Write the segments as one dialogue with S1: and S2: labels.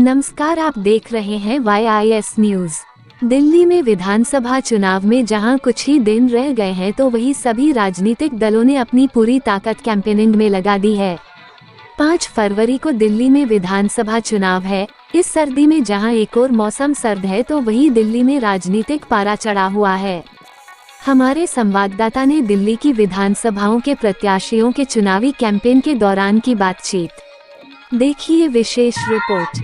S1: नमस्कार, आप देख रहे हैं YIS न्यूज। दिल्ली में विधानसभा चुनाव में जहां कुछ ही दिन रह गए हैं तो वहीं सभी राजनीतिक दलों ने अपनी पूरी ताकत कैंपेनिंग में लगा दी है। 5 फरवरी को दिल्ली में विधानसभा चुनाव है। इस सर्दी में जहां एक और मौसम सर्द है तो वहीं दिल्ली में राजनीतिक पारा चढ़ा हुआ है। हमारे संवाददाता ने दिल्ली की विधानसभाओं के प्रत्याशियों के चुनावी कैंपेन के दौरान की बातचीत। देखिए विशेष रिपोर्ट।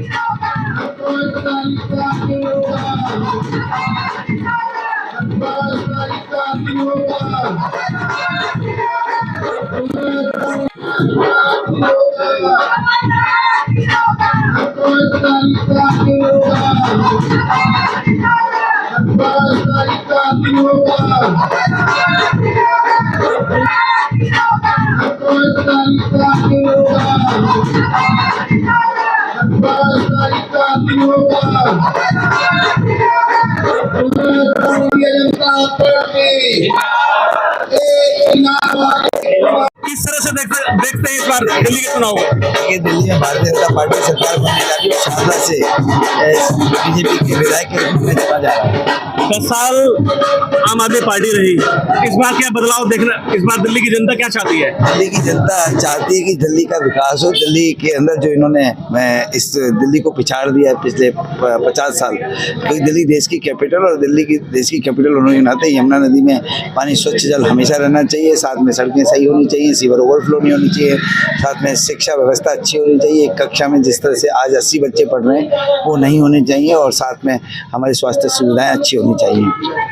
S2: किस तरह से देखते हैं इस बार दिल्ली के चुनाव को?
S3: ये दिल्ली में भारतीय जनता पार्टी सरकार बनने जा रही है। शारदा से बीजेपी के विधायक के रूप में चला जा रहा है।
S2: 10 साल आम आदमी पार्टी रही, इस बार क्या बदलाव देखना, इस बार दिल्ली की जनता क्या चाहती है?
S3: दिल्ली की जनता चाहती है कि दिल्ली का विकास हो। दिल्ली के अंदर जो इन्होंने इस दिल्ली को पिछाड़ दिया है पिछले 50 साल, क्योंकि दिल्ली देश की कैपिटल और दिल्ली की देश की कैपिटल होने के नाते यमुना नदी में पानी स्वच्छ जल हमेशा रहना चाहिए, साथ में सड़कें सही होनी चाहिए, सीवर ओवरफ्लो नहीं होनी चाहिए, साथ में शिक्षा व्यवस्था अच्छी होनी चाहिए। एक कक्षा में जिस तरह से आज 80 बच्चे पढ़ रहे हैं वो नहीं होने चाहिए, और साथ में हमारी स्वास्थ्य सुविधाएं अच्छी होनी चाहिए,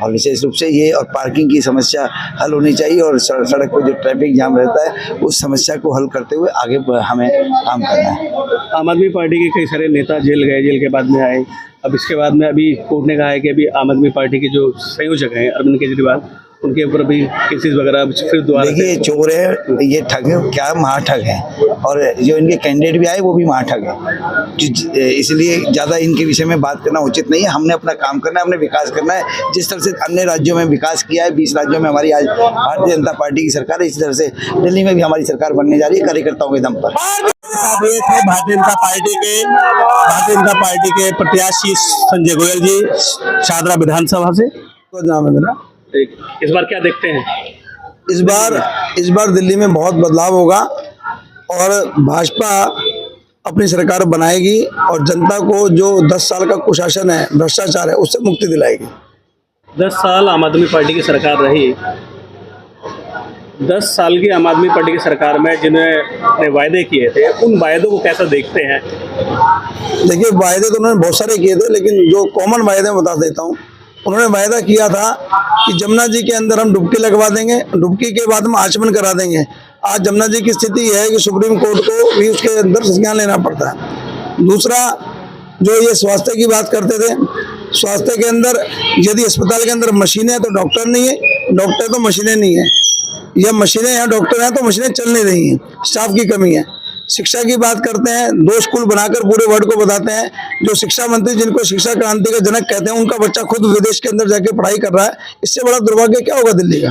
S3: और विशेष रूप से ये और पार्किंग की समस्या हल होनी चाहिए, और सड़क पर जो ट्रैफिक जाम रहता है उस समस्या को हल करते हुए आगे हमें काम करना है।
S2: आम आदमी पार्टी के कई सारे नेता जेल गए, जेल के बाद में आए। अब इसके बाद में अभी कोर्ट ने कहा है कि अभी आम आदमी पार्टी के जो संयोजक हैं अरविंद केजरीवाल, उनके ऊपर भी केसेस वगैरह फिर दोबारा।
S3: देखिए, चोर है, ये ठग है, क्या महाठग है, और जो इनके कैंडिडेट भी आए वो भी महाठग है। इसलिए ज़्यादा इनके विषय में बात करना उचित नहीं है। हमने अपना काम करना है, हमने विकास करना है। जिस तरह से अन्य राज्यों में विकास किया है, 20 राज्यों में हमारी आज भारतीय जनता पार्टी की सरकार है, इसी तरह से दिल्ली में भी हमारी सरकार बनने जा रही है कार्यकर्ताओं के दम पर।
S2: भारतीय जनता पार्टी के प्रत्याशी संजय गोयल जी, शाहदरा विधानसभा से।
S3: नाम है मेरा।
S2: इस बार क्या देखते हैं?
S3: इस बार दिल्ली में बहुत बदलाव होगा, और भाजपा अपनी सरकार बनाएगी और जनता को जो 10 साल का कुशासन है, भ्रष्टाचार है, उससे मुक्ति दिलाएगी।
S2: 10 साल आम आदमी पार्टी की सरकार रही। 10 साल की आम आदमी पार्टी की सरकार में जिन्होंने वायदे किए थे, उन वायदों को कैसा देखते हैं?
S3: देखिए, वायदे तो उन्होंने बहुत सारे किए थे, लेकिन जो कॉमन वायदे मैं बता देता हूँ। उन्होंने वायदा किया था कि जमुना जी के अंदर हम डुबकी लगवा देंगे, डुबकी के बाद हम आचमन करा देंगे। आज जमुना जी की स्थिति है कि सुप्रीम कोर्ट को भी उसके अंदर संज्ञान लेना पड़ता है। दूसरा, जो ये स्वास्थ्य की बात करते थे, स्वास्थ्य के अंदर यदि अस्पताल के अंदर मशीनें हैं तो डॉक्टर नहीं है, डॉक्टर तो मशीनें नहीं है, या मशीनें हैं डॉक्टर हैं तो मशीनें चल नहीं रही हैं, स्टाफ की कमी है। शिक्षा की बात करते हैं, 2 स्कूल बनाकर पूरे वर्ल्ड को बताते हैं। जो शिक्षा मंत्री, जिनको शिक्षा क्रांति का जनक कहते हैं, उनका बच्चा खुद विदेश के अंदर जाके पढ़ाई कर रहा है। इससे बड़ा दुर्भाग्य क्या होगा दिल्ली का?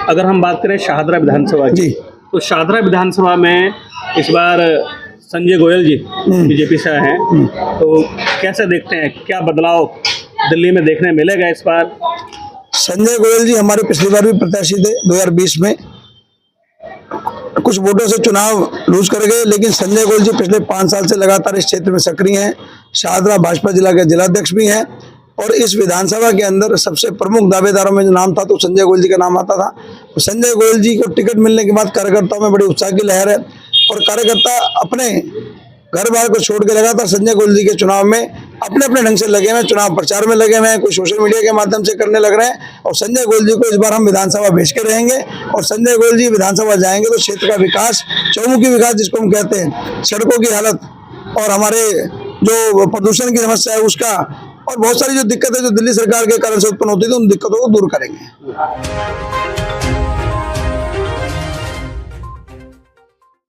S2: अगर हम बात करें शाहदरा विधानसभा की, तो शाहदरा विधानसभा में इस बार संजय गोयल जी बीजेपी से हैं, तो कैसे देखते हैं, क्या बदलाव दिल्ली में देखने मिलेगा इस बार?
S3: संजय गोयल जी हमारे पिछली बार भी प्रत्याशी थे, 2020 में कुछ वोटों से चुनाव लूज कर गए, लेकिन संजय गोयल जी पिछले 5 साल से लगातार इस क्षेत्र में सक्रिय हैं। शाहदरा भाजपा जिला के जिलाध्यक्ष भी हैं, और इस विधानसभा के अंदर सबसे प्रमुख दावेदारों में जो नाम था तो संजय गोयल जी का नाम आता था। तो संजय गोयल जी को टिकट मिलने के बाद कार्यकर्ताओं में बड़ी उत्साह की लहर है, और कार्यकर्ता अपने घर बार को छोड़ के लगातार संजय गोयल जी के चुनाव में अपने अपने ढंग से लगे हुए हैं, चुनाव प्रचार में लगे हुए हैं, कोई सोशल मीडिया के माध्यम से करने लग रहे हैं। और संजय गोयल जी को इस बार हम विधानसभा भेज के रहेंगे, और संजय गोयल जी विधानसभा जाएंगे तो क्षेत्र का विकास, चौमुखी विकास जिसको हम कहते हैं, सड़कों की हालत और हमारे जो प्रदूषण की समस्या है उसका, और बहुत सारी जो दिक्कत है जो दिल्ली सरकार के कारण से उत्पन्न होती थी, उन दिक्कतों को दूर करेंगे।